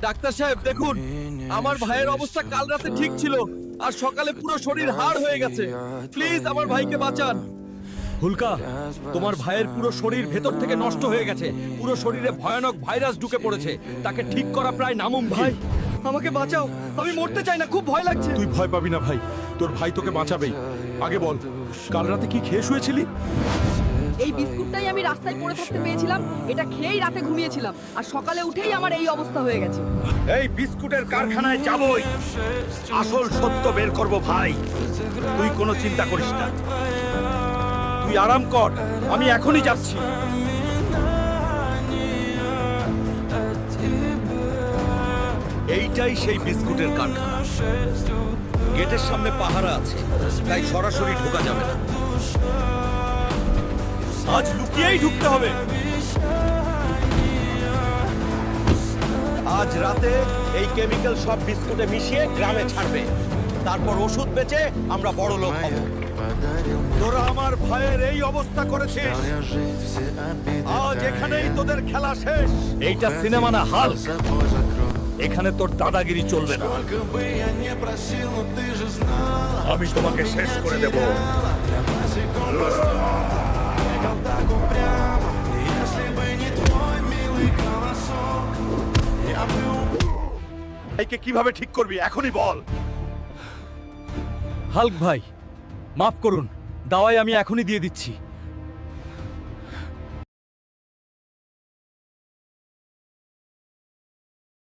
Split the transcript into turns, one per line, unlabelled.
Doctor সাহেব দেখুন, আমার ভাইয়ের অবস্থা কাল রাতে ঠিক ছিল আর সকালে পুরো শরীর হাড় হয়ে গেছে। প্লিজ আমার ভাইকে বাঁচান। হুলকা, তোমার ভাইয়ের পুরো শরীর ভেতর থেকে নষ্ট হয়ে গেছে। পুরো শরীরে ভয়ানক ভাইরাস ঢুকে পড়েছে। তাকে ঠিক করা প্রায় নামুমকিন। ভাই, আমাকে বাঁচাও, আমি মরতে চাই না, খুব ভয় লাগছে।
তুই ভয় পাবি না ভাই, তোর ভাই তোকে বাঁচাবেই। আগে বল, কাল রাতে কি খেয়ে শুয়েছিলি?
এই বিস্কুটটাই আমি রাস্তায় পড়ে থাকতে পেয়েছিলাম, এটা খেয়েই রাতে ঘুমিয়েছিলাম আর সকালে উঠেই আমার এই অবস্থা হয়ে গেছে।
এই বিস্কুটের কারখানায় যাবই, আসল সত্য বের করব ভাই। তুই কোনো চিন্তা করিস না, তুই আরাম কর, আমি এখনই যাচ্ছি।
এইটাই সেই বিস্কুটের কারখানা। গেটের সামনে পাহারা আছে, তাই সরাসরি ঢোকা যাবে না।
আজ লুকিয়েই ঢুকতে হবে।
আজ রাতে এই কেমিক্যাল সব বিস্কুটে মিশিয়ে গ্রামে ছাড়বে। তারপর ওষুধ বেচে আমরা বড় লোক হব।
তোরা আমার ভাইয়ের এই অবস্থা করেছিস, আজ এখানেই তোদের খেলা শেষ।
এইটা সিনেমা না, হাল্ক। এখানে তোর দাদাগিরি চলবে না।
আমি তোমাকে শেষ করে দেব। ভাইকে কিভাবে ঠিক করবি এখনই বল।
হাল্ক ভাই, মাফ করুন, দাওয়াই আমি এখনই দিয়ে দিচ্ছি।